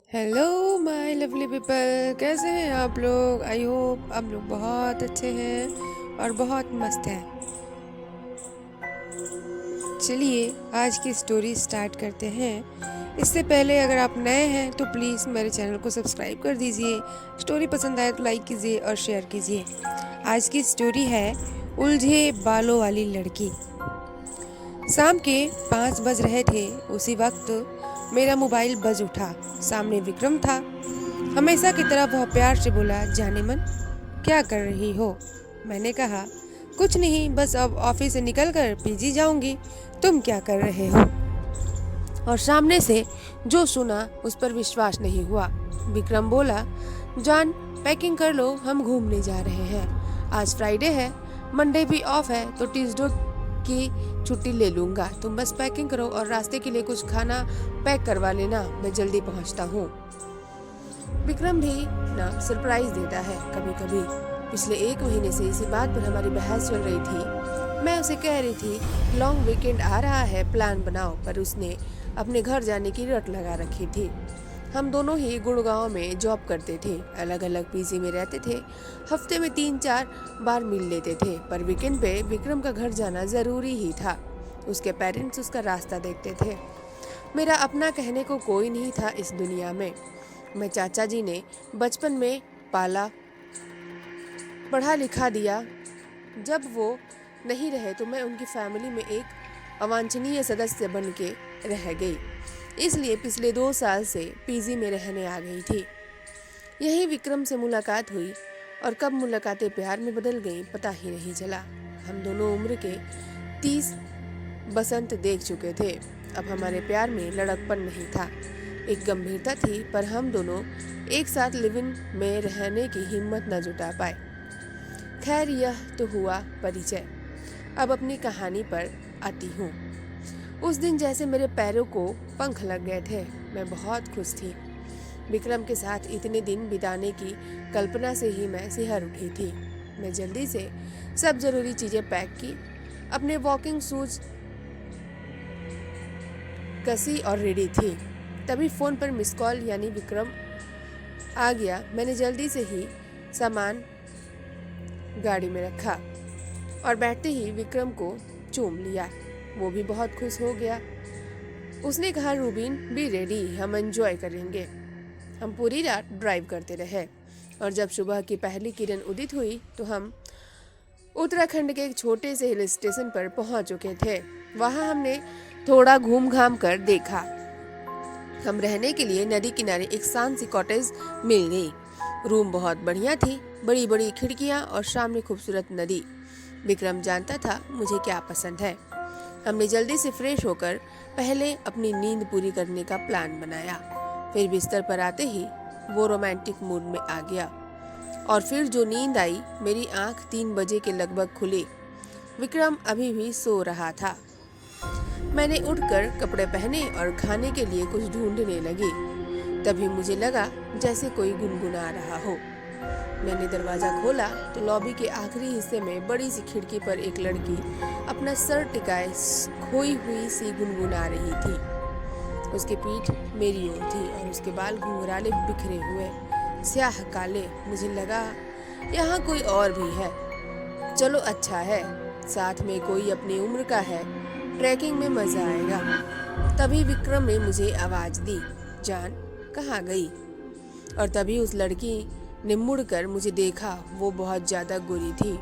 Hello my lovely people, कैसे हैं आप लोग। आई होप आप लोग बहुत अच्छे हैं और बहुत मस्त हैं। चलिए आज की स्टोरी स्टार्ट करते हैं। इससे पहले अगर आप नए हैं तो प्लीज़ मेरे चैनल को सब्सक्राइब कर दीजिए। स्टोरी पसंद आए तो लाइक कीजिए और शेयर कीजिए। आज की स्टोरी है उलझे बालों वाली लड़की। शाम के 5 बज रहे थे। उसी वक्त मेरा मोबाइल बज उठा। सामने विक्रम था। हमेशा की तरह वह प्यार से बोला, जाने मन क्या कर रही हो। मैंने कहा, कुछ नहीं, बस अब ऑफिस से निकल कर पीजी जाऊंगी। तुम क्या कर रहे हो। और सामने से जो सुना उस पर विश्वास नहीं हुआ। विक्रम बोला, जान पैकिंग कर लो, हम घूमने जा रहे हैं। आज फ्राइडे है, मंडे भी ऑफ है, तो ट्यूसडे की छुट्टी ले लूंगा। तुम बस पैकिंग करो और रास्ते के लिए कुछ खाना पैक करवा लेना, मैं जल्दी पहुंचता हूँ। विक्रम भी ना सरप्राइज देता है कभी कभी। पिछले 1 महीने से इसी बात पर हमारी बहस चल रही थी। मैं उसे कह रही थी लॉन्ग वीकेंड आ रहा है, प्लान बनाओ, पर उसने अपने घर जाने की रट लगा रखी थी। हम दोनों ही गुड़गांव में जॉब करते थे, अलग अलग पीजी में रहते थे। हफ्ते में 3-4 बार मिल लेते थे, पर वीकेंड पे विक्रम का घर जाना जरूरी ही था। उसके पेरेंट्स उसका रास्ता देखते थे। मेरा अपना कहने को कोई नहीं था इस दुनिया में। मैं चाचा जी ने बचपन में पाला, पढ़ा लिखा दिया। जब वो नहीं रहे तो मैं उनकी फैमिली में एक अवांछनीय सदस्य बन के रह गई। इसलिए पिछले 2 साल से पीजी में रहने आ गई थी। यही विक्रम से मुलाकात हुई और कब मुलाकातें प्यार में बदल गईं पता ही नहीं चला। हम दोनों उम्र के 30 बसंत देख चुके थे। अब हमारे प्यार में लड़कपन नहीं था, एक गंभीरता थी, पर हम दोनों एक साथ लिव इन में रहने की हिम्मत न जुटा पाए। खैर, यह तो हुआ परिचय। अब अपनी कहानी पर आती हूँ। उस दिन जैसे मेरे पैरों को पंख लग गए थे। मैं बहुत खुश थी। विक्रम के साथ इतने दिन बिताने की कल्पना से ही मैं सिहर उठी थी। मैं जल्दी से सब जरूरी चीजें पैक की, अपने वॉकिंग शूज कसी और रेडी थी। तभी फोन पर मिस कॉल यानी विक्रम आ गया। मैंने जल्दी से ही सामान गाड़ी में रखा और बैठते ही विक्रम को चूम लिया। वो भी बहुत खुश हो गया। उसने कहा, रूबीन बी रेडी, हम एंजॉय करेंगे। हम पूरी रात ड्राइव करते रहे और जब सुबह की पहली किरण उदित हुई तो हम उत्तराखंड के एक छोटे से हिल स्टेशन पर पहुंच चुके थे। वहां हमने थोड़ा घूम घाम कर देखा। हम रहने के लिए नदी किनारे एक शांत सी कॉटेज मिल गई। रूम बहुत बढ़िया थी, बड़ी बड़ी खिड़कियां और सामने खूबसूरत नदी। विक्रम जानता था मुझे क्या पसंद है। हमने जल्दी से फ्रेश होकर पहले अपनी नींद पूरी करने का प्लान बनाया। फिर बिस्तर पर आते ही वो रोमांटिक मूड में आ गया और फिर जो नींद आई, मेरी आंख 3 बजे के लगभग खुली। विक्रम अभी भी सो रहा था। मैंने उठकर कपड़े पहने और खाने के लिए कुछ ढूंढने लगी। तभी मुझे लगा जैसे कोई गुनगुना रहा हो। मैंने दरवाजा खोला तो लॉबी के आखिरी हिस्से में बड़ी सी खिड़की पर एक लड़की अपना सर टिकाए खोई हुई सी गुनगुना रही थी। उसकी पीठ मेरी ओर थी और उसके बाल घुंघराले बिखरे हुए, स्याह काले। मुझे लगा यहाँ कोई और भी है। चलो अच्छा है, साथ में कोई अपनी उम्र का है, ट्रैकिंग में मजा आएगा। तभी विक्रम ने मुझे आवाज दी, जान कहाँ गई। और तभी उस लड़की ने मुड़कर मुझे देखा। वो बहुत ज्यादा गोरी थी।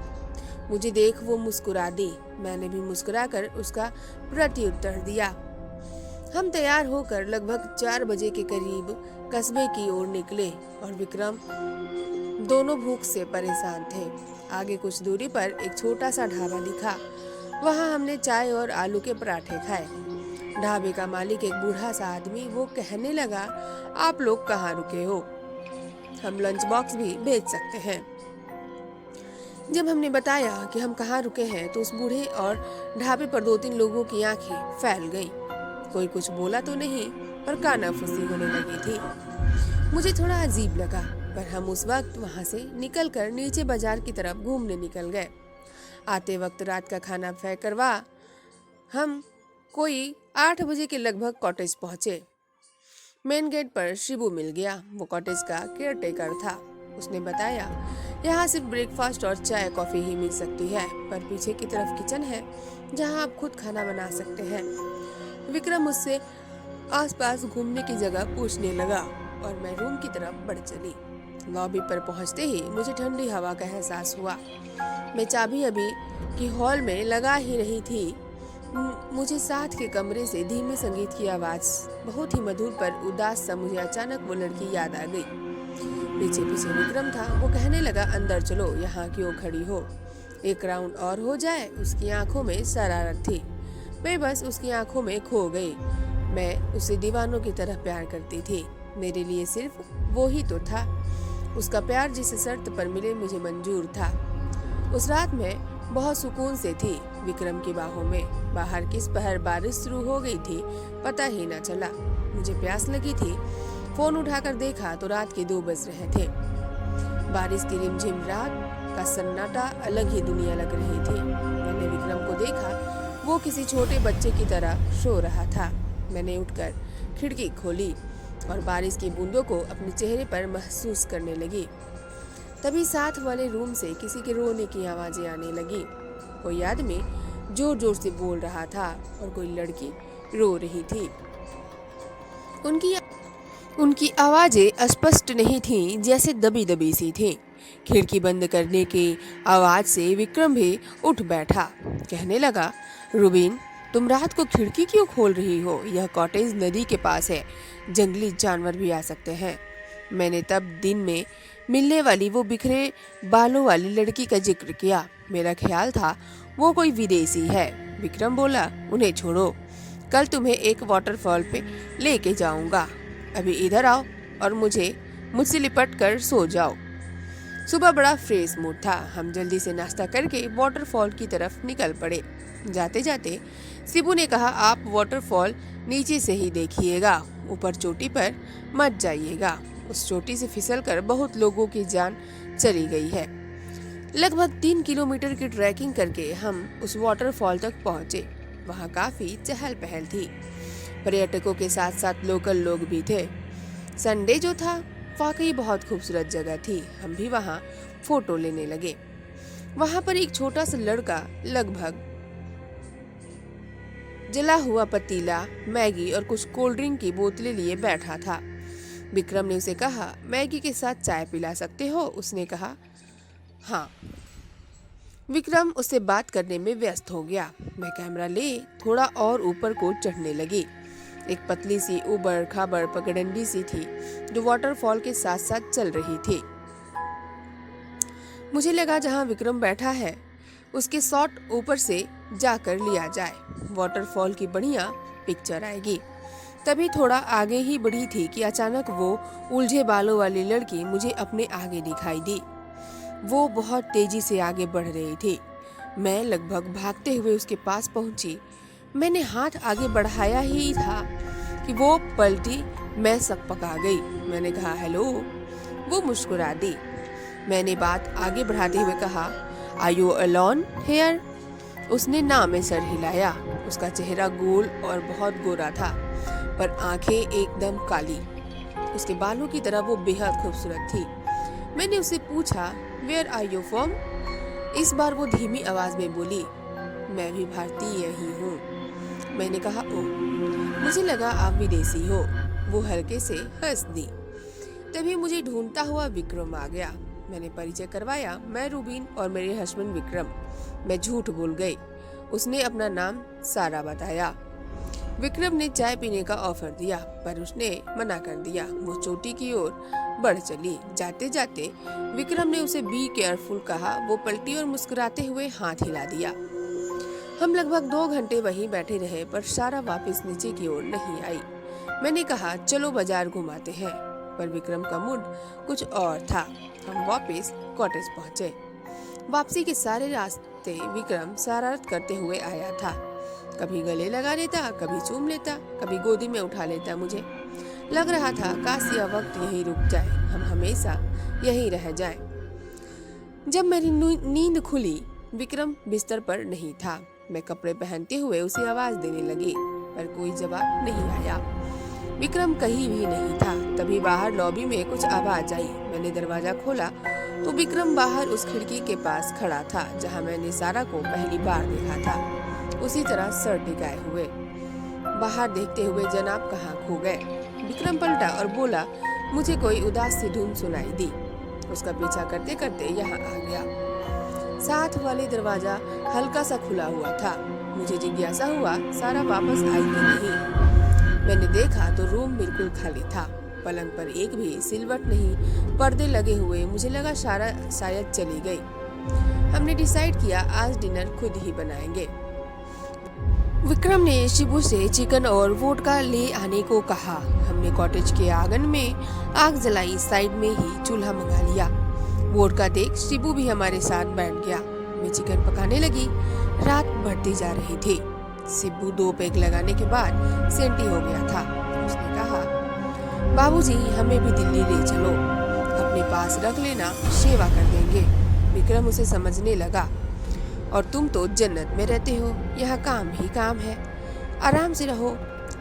मुझे देख वो मुस्कुरा दी। मैंने भी मुस्कुराकर उसका प्रत्युत्तर दिया। हम तैयार होकर लगभग 4 बजे के करीब कस्बे की ओर निकले और विक्रम दोनों भूख से परेशान थे। आगे कुछ दूरी पर एक छोटा सा ढाबा दिखा। वहां हमने चाय और आलू के पराठे खाए। ढाबे का मालिक एक बूढ़ा सा आदमी, वो कहने लगा, आप लोग कहाँ रुके हो, हम लंच बॉक्स भी भेज सकते हैं। जब हमने बताया कि हम कहाँ रुके हैं तो उस बूढ़े और ढाबे पर 2-3 लोगों की आंखें फैल गईं। कोई कुछ बोला तो नहीं, पर कानाफूसी होने लगी थी। मुझे थोड़ा अजीब लगा, पर हम उस वक्त वहां से निकलकर नीचे बाजार की तरफ घूमने निकल गए। आते वक्त रात का खाना पैक करवा हम कोई 8 बजे के लगभग कॉटेज पहुंचे। मेन गेट पर शिबू मिल गया। वो कॉटेज का केयर टेकर था। उसने बताया, यहाँ सिर्फ ब्रेकफास्ट और चाय कॉफी ही मिल सकती है, पर पीछे की तरफ किचन है जहाँ आप खुद खाना बना सकते हैं। विक्रम मुझसे आसपास घूमने की जगह पूछने लगा और मैं रूम की तरफ बढ़ चली। लॉबी पर पहुंचते ही मुझे ठंडी हवा का एहसास हुआ। मैं चाबी अभी की हॉल में लगा ही रही थी। मुझे साथ के कमरे से धीमे संगीत की आवाज बहुत ही मधुर पर उदास सा मुझे अचानक वो लड़की याद आ गई। पीछे पीछे विक्रम था। वो कहने लगा, अंदर चलो, यहाँ क्यों खड़ी हो, एक राउंड और हो जाए। उसकी आंखों में शरारत थी। मैं बस उसकी आंखों में खो गई। मैं उसे दीवानों की तरह प्यार करती थी। मेरे लिए सिर्फ वो ही तो था। उसका प्यार जिस शर्त पर मिले मुझे मंजूर था। उस रात में बहुत सुकून से थी विक्रम की बाहों में। बाहर किस पहर बारिश शुरू हो गई थी पता ही न चला। मुझे प्यास लगी थी। फोन उठाकर देखा तो रात के 2 बज रहे थे। बारिश की रिमझिम रात का सन्नाटा अलग ही दुनिया लग रही थी। मैंने विक्रम को देखा। वो किसी छोटे बच्चे की तरह सो रहा था। मैंने उठकर खिड़की खोली और बारिश की बूंदों को अपने चेहरे पर महसूस करने लगी। तभी साथ वाले रूम से किसी के रोने की आवाजें आने लगी। कोई आदमी जोर जोर से बोल रहा था और कोई लड़की रो रही थी। उनकी आवाजें स्पष्ट नहीं थीं, जैसे दबी दबी सी थीं। खिड़की बंद करने की आवाज से विक्रम भी उठ बैठा। कहने लगा, रुबीन, तुम रात को खिड़की क्यों खोल रही हो? यह कॉटेज नदी के पास है, जंगली जानवर भी आ सकते हैं। मैंने तब दिन में मिलने वाली वो बिखरे बालों वाली लड़की का जिक्र किया। मेरा ख्याल था वो कोई विदेशी है। विक्रम बोला, उन्हें छोड़ो, कल तुम्हें एक वाटरफॉल पे लेके जाऊंगा। अभी इधर आओ और मुझसे लिपट कर सो जाओ। सुबह बड़ा फ्रेश मूड था। हम जल्दी से नाश्ता करके वाटरफॉल की तरफ निकल पड़े। जाते जाते शिबू ने कहा, आप वाटरफॉल नीचे से ही देखिएगा, ऊपर चोटी पर मत जाइएगा। उस चोटी से फिसलकर बहुत लोगों की जान चली गई है। लगभग 3 किलोमीटर की ट्रैकिंग करके हम उस वाटरफॉल तक पहुंचे। वहां काफी चहल पहल थी। पर्यटकों के साथ साथ लोकल लोग भी थे। संडे जो था वाकई बहुत खूबसूरत जगह थी। हम भी वहां फोटो लेने लगे। वहां पर एक छोटा सा लड़का लगभग जला हुआ पतीला, मैगी और कुछ कोल्ड ड्रिंक की बोतलें लिए बैठा था। विक्रम ने उसे कहा, मैगी के साथ चाय पिला सकते हो? उसने कहा, हाँ। विक्रम उससे बात करने में व्यस्त हो गया। मैं कैमरा ले थोड़ा और ऊपर को चढ़ने लगी। एक पतली सी उबड़ खाबड़ पगडंडी सी थी जो वाटरफॉल के साथ साथ चल रही थी। मुझे लगा जहाँ विक्रम बैठा है उसके शॉट ऊपर से जाकर लिया जाए, वाटरफॉल की बढ़िया पिक्चर आएगी। तभी थोड़ा आगे ही बढ़ी थी कि अचानक वो उलझे बालों वाली लड़की मुझे अपने आगे दिखाई दी। वो बहुत तेजी से आगे बढ़ रही थी। मैं लगभग भागते हुए उसके पास पहुंची। मैंने हाथ आगे बढ़ाया ही था कि वो पलटी। मैं सकपका गई। मैंने कहा, हेलो। वो मुस्कुरा दी। मैंने बात आगे बढ़ाते हुए कहा, आर यू अलोन हियर? उसने ना में सर हिलाया। उसका चेहरा गोल और बहुत गोरा था, पर आंखें एकदम काली। उसके बालों की तरह वो बेहद खूबसूरत थी। मैंने उससे पूछा, वेयर आर यू फ्रॉम? इस बार वो धीमी आवाज में बोली, मैं भी भारतीय ही हूँ। मैंने कहा, ओह, मुझे लगा आप विदेशी हो। वो हल्के से हंस दी। तभी मुझे ढूंढता हुआ विक्रम आ गया। मैंने परिचय करवाया, मैं रूबीन और मेरे हस्बैंड विक्रम। मैं झूठ बोल गई। उसने अपना नाम सारा बताया। विक्रम ने चाय पीने का ऑफर दिया, पर उसने मना कर दिया। वो चोटी की ओर बढ़ चली। जाते जाते विक्रम ने उसे बी केयरफुल कहा। वो पलटी और मुस्कुराते हुए हाथ हिला दिया। हम लगभग 2 घंटे वहीं बैठे रहे, पर सारा वापस नीचे की ओर नहीं आई। मैंने कहा, चलो बाजार घुमाते हैं, पर विक्रम का मूड कुछ और था। हम वापस कॉटेज पहुंचे। वापसी के सारे रास्ते विक्रम शरारत करते हुए आया था। कभी गले लगा लेता, कभी चूम लेता, कभी गोदी में उठा लेता। मुझे लग रहा था काश यह वक्त यहीं रुक जाए, हम हमेशा यहीं रह जाएं। जब मेरी नींद खुली, विक्रम बिस्तर पर नहीं था। मैं कपड़े पहनते हुए उसे आवाज देने लगी, पर कोई जवाब नहीं आया। विक्रम कहीं भी नहीं था। तभी बाहर लॉबी में कुछ आवाज आई। मैंने दरवाजा खोला तो विक्रम बाहर उस खिड़की के पास खड़ा था जहां मैंने सारा को पहली बार देखा था, उसी तरह सर टिकाए हुए। बाहर देखते हुए जनाब कहाँ खो गए। विक्रम पलटा और बोला, मुझे कोई उदास सी धुन सुनाई दी। उसका पीछा करते करते यहाँ आ गया। साथ वाले दरवाजा हल्का सा खुला हुआ था। मुझे जिज्ञासा हुआ सारा वापस आई कि नहीं। मैंने देखा तो रूम बिल्कुल खाली था। पलंग पर एक भी सिलवट नहीं, पर्दे लगे हुए। मुझे लगा सारा शायद चली गई। हमने डिसाइड किया आज डिनर खुद ही बनाएंगे। विक्रम ने शिबू से चिकन और वोडका ले आने को कहा। हमने कॉटेज के आंगन में आग जलाई, साइड में ही चूल्हा मंगा लिया। वोडका देख शिबू भी हमारे साथ बैठ गया। मैं चिकन पकाने लगी। रात बढ़ती जा रही थी। शिबू 2 पैक लगाने के बाद सेंटी हो गया था। उसने कहा, बाबूजी हमें भी दिल्ली ले चलो, अपने पास रख लेना, सेवा कर देंगे। विक्रम उसे समझने लगा, और तुम तो जन्नत में रहते हो, यहाँ काम ही काम है, आराम से रहो।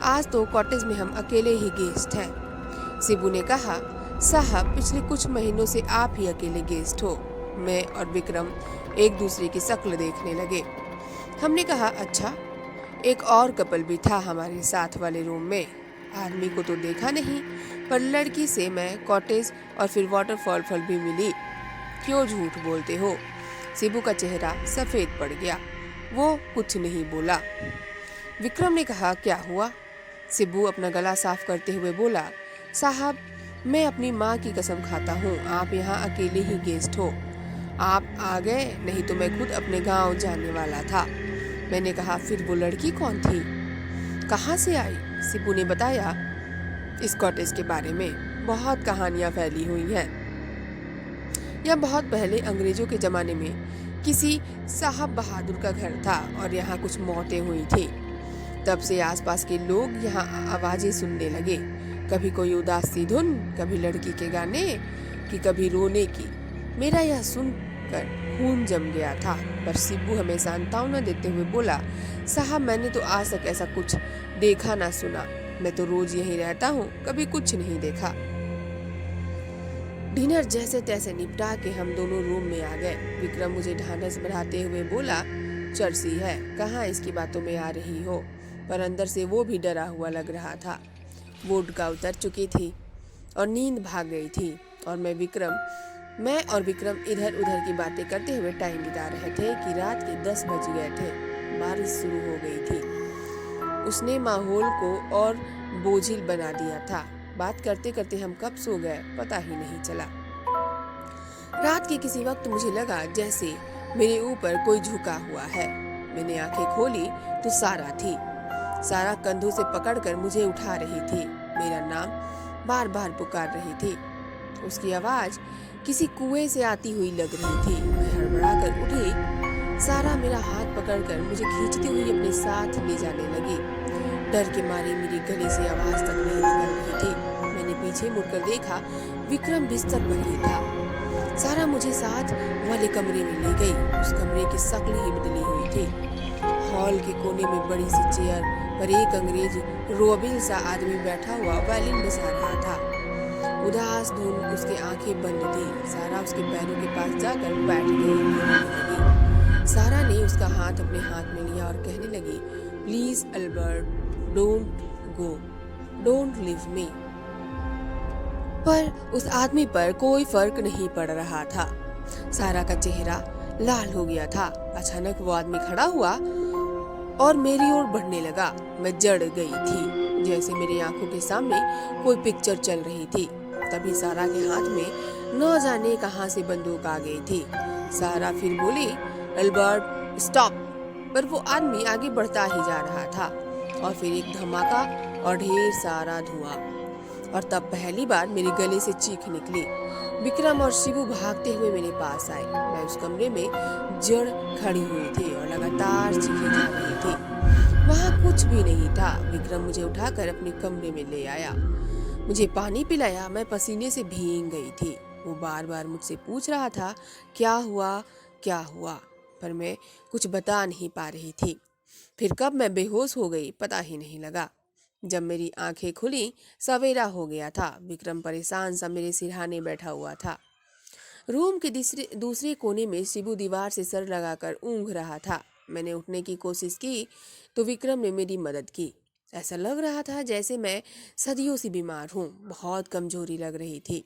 आज तो कॉटेज में हम अकेले ही गेस्ट हैं। शिबू ने कहा, साहब पिछले कुछ महीनों से आप ही अकेले गेस्ट हो। मैं और विक्रम एक दूसरे की शक्ल देखने लगे। हमने कहा, अच्छा। एक और कपल भी था हमारे साथ वाले रूम में। आदमी को तो देखा नहीं, पर लड़की से मैं कॉटेज और फिर वाटरफॉल फल भी मिली। क्यों झूठ बोलते हो? शिबू का चेहरा सफेद पड़ गया। वो कुछ नहीं बोला। विक्रम ने कहा, क्या हुआ? शिबू अपना गला साफ करते हुए बोला, साहब मैं अपनी माँ की कसम खाता हूँ, आप यहाँ अकेले ही गेस्ट हो। आप आ गए, नहीं तो मैं खुद अपने गांव जाने वाला था। मैंने कहा, फिर वो लड़की कौन थी, कहाँ से आई? शिबू ने बताया इस कॉटेज के बारे में बहुत कहानियां फैली हुई हैं। यह बहुत पहले अंग्रेजों के जमाने में किसी साहब बहादुर का घर था और यहाँ कुछ मौतें हुई थी। तब से आसपास के लोग यहाँ आवाजें सुनने लगे, कभी कोई उदास सी धुन, कभी लड़की के गाने की, कभी रोने की। मेरा यह सुनकर खून जम गया था, पर शिबू हमें सांत्वना देते हुए बोला, साहब मैंने तो आज तक ऐसा कुछ देखा ना सुना, मैं तो रोज यहीं रहता हूँ, कभी कुछ नहीं देखा। डिनर जैसे तैसे निपटा के हम दोनों रूम में आ गए। विक्रम मुझे ढांढस बढ़ाते हुए बोला, चर्सी है, कहाँ इसकी बातों में आ रही हो? पर अंदर से वो भी डरा हुआ लग रहा था। वोडका उतर चुकी थी और नींद भाग गई थी, और मैं और विक्रम इधर उधर की बातें करते हुए टाइम बिता रहे थे कि रात के 10 बज गए थे। बारिश शुरू हो गई थी। उसने माहौल को और बोझिल बना दिया था। बात करते करते हम कब सो गए पता ही नहीं चला। रात के किसी वक्त मुझे लगा जैसे मेरे ऊपर कोई झुका हुआ है। मैंने आंखें खोली तो सारा थी। सारा कंधों से पकड़कर मुझे उठा रही थी, मेरा नाम बार बार पुकार रही थी। उसकी आवाज किसी कुएं से आती हुई लग रही थी। मैं हड़बड़ा कर उठी। सारा मेरा हाथ पकड़कर मुझे खींचती हुई अपने साथ ले जाने लगी। डर के मारे मेरे गले से आवाज तक नहीं निकल रही थी। मैंने पीछे मुड़कर देखा, विक्रम बिस्तर पर ही था। सारा मुझे साथ वाले कमरे में ले गई। उस कमरे की शक्ल ही बदली हुई थी। हॉल के कोने में बड़ी सी चेयर पर एक अंग्रेज रोबिल सा आदमी बैठा हुआ वायलिन बजा रहा था। उदास धुन, उसकी आंखें बंद थी। सारा उसके पैरों के पास जाकर बैठ गई। सारा ने उसका हाथ अपने हाथ में लिया और कहने लगी, please Albert, don't go, don't leave me. पर उस आदमी पर कोई फर्क नहीं पड़ रहा था। सारा का चेहरा लाल हो गया था। अचानक वो आदमी खड़ा हुआ और मेरी ओर बढ़ने लगा। मैं जड़ गई थी, जैसे मेरी आंखों के सामने कोई पिक्चर चल रही थी। तभी सारा के हाथ में न जाने कहां से बंदूक आ गई थी। सारा फिर बोली, अल्बर्ट स्टॉप। पर वो आदमी आगे बढ़ता ही जा रहा था, और फिर एक धमाका और ढेर सारा धुआं, और तब पहली बार मेरे गले से चीख निकली। विक्रम और शिबू भागते हुए मेरे पास आए। मैं उस कमरे में जड़ खड़ी हुई थी और लगातार चीखें जा रही थी। वहाँ कुछ भी नहीं था। विक्रम मुझे उठाकर अपने कमरे में ले आया, मुझे पानी पिलाया। मैं पसीने से भीग गई थी। वो बार बार मुझसे पूछ रहा था, क्या हुआ क्या हुआ, पर मैं कुछ बता नहीं पा रही थी। फिर कब मैं बेहोश हो गई पता ही नहीं लगा। जब मेरी आंखें खुली सवेरा हो गया था। विक्रम परेशान सा मेरे सिरहाने बैठा हुआ था। रूम के दूसरे कोने में शिबू दीवार से सर लगाकर ऊँघ रहा था। मैंने उठने की कोशिश की तो विक्रम ने मेरी मदद की। ऐसा लग रहा था जैसे मैं सदियों से बीमार हूँ। बहुत कमजोरी लग रही थी।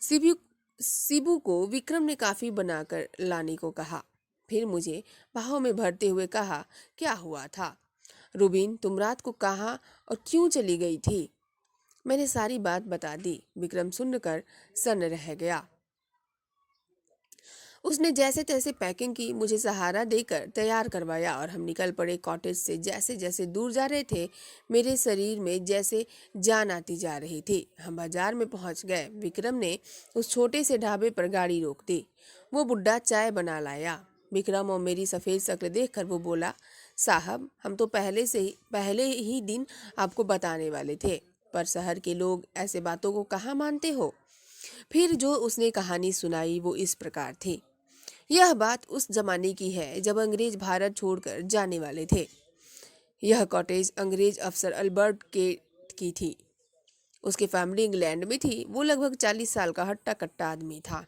शिबू शिबू को विक्रम ने काफी बनाकर लाने को कहा। फिर मुझे बाहों में भरते हुए कहा, क्या हुआ था रुबीन, तुम रात को कहाँ और क्यों चली गई थी? मैंने सारी बात बता दी। विक्रम सुनकर सन्न रह गया। उसने जैसे तैसे पैकिंग की, मुझे सहारा देकर तैयार करवाया और हम निकल पड़े कॉटेज से। जैसे जैसे दूर जा रहे थे मेरे शरीर में जैसे जान आती जा रही थी। हम बाजार में पहुंच गए। विक्रम ने उस छोटे से ढाबे पर गाड़ी रोक दी। वो बुड्ढा चाय बना लाया। विक्रम और मेरी सफ़ेद शक्ल देखकर वो बोला, साहब हम तो पहले ही दिन आपको बताने वाले थे, पर शहर के लोग ऐसे बातों को कहाँ मानते हो। फिर जो उसने कहानी सुनाई वो इस प्रकार थी। यह बात उस जमाने की है जब अंग्रेज भारत छोड़कर जाने वाले थे। यह कॉटेज अंग्रेज अफसर अल्बर्ट के की थी। उसकी फैमिली इंग्लैंड में थी। वो लगभग 40 साल का हट्टा कट्टा आदमी था।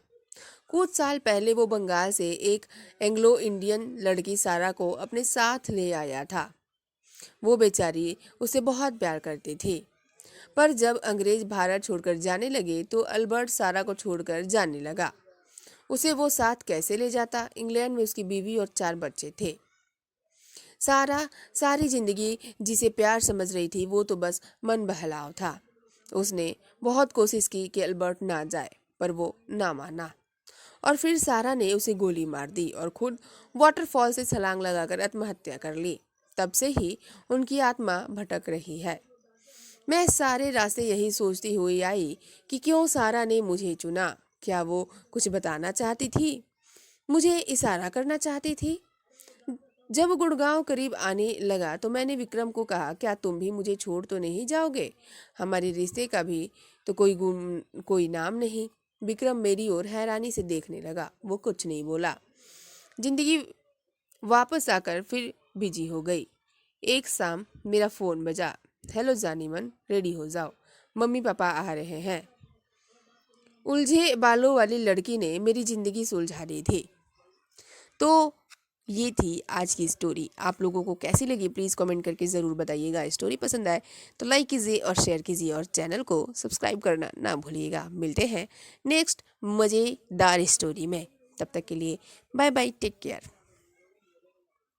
कुछ साल पहले वो बंगाल से एक एंग्लो इंडियन लड़की सारा को अपने साथ ले आया था। वो बेचारी उसे बहुत प्यार करती थी, पर जब अंग्रेज भारत छोड़कर जाने लगे तो अल्बर्ट सारा को छोड़कर जाने लगा। उसे वो साथ कैसे ले जाता? इंग्लैंड में उसकी बीवी और 4 बच्चे थे। सारा सारी जिंदगी जिसे प्यार समझ रही थी वो तो बस मन बहलाव था। उसने बहुत कोशिश की कि अल्बर्ट ना जाए, पर वो ना माना और फिर सारा ने उसे गोली मार दी और खुद वाटरफॉल से छलांग लगाकर आत्महत्या कर ली। तब से ही उनकी आत्मा भटक रही है। मैं सारे रास्ते यही सोचती हुई आई कि क्यों सारा ने मुझे चुना। क्या वो कुछ बताना चाहती थी? मुझे इशारा करना चाहती थी? जब गुड़गांव करीब आने लगा तो मैंने विक्रम को कहा, क्या तुम भी मुझे छोड़ तो नहीं जाओगे? हमारे रिश्ते का भी तो कोई नाम नहीं। विक्रम मेरी ओर हैरानी से देखने लगा। वो कुछ नहीं बोला। जिंदगी वापस आकर फिर बिजी हो गई। एक शाम मेरा फ़ोन बजा। हेलो जानीमन, रेडी हो जाओ, मम्मी पापा आ रहे हैं। उलझे बालों वाली लड़की ने मेरी ज़िंदगी सुलझा दी थी। तो ये थी आज की स्टोरी। आप लोगों को कैसी लगी प्लीज़ कमेंट करके ज़रूर बताइएगा। स्टोरी पसंद आए तो लाइक कीजिए और शेयर कीजिए और चैनल को सब्सक्राइब करना ना भूलिएगा। मिलते हैं नेक्स्ट मज़ेदार स्टोरी में। तब तक के लिए बाय बाय, टेक केयर।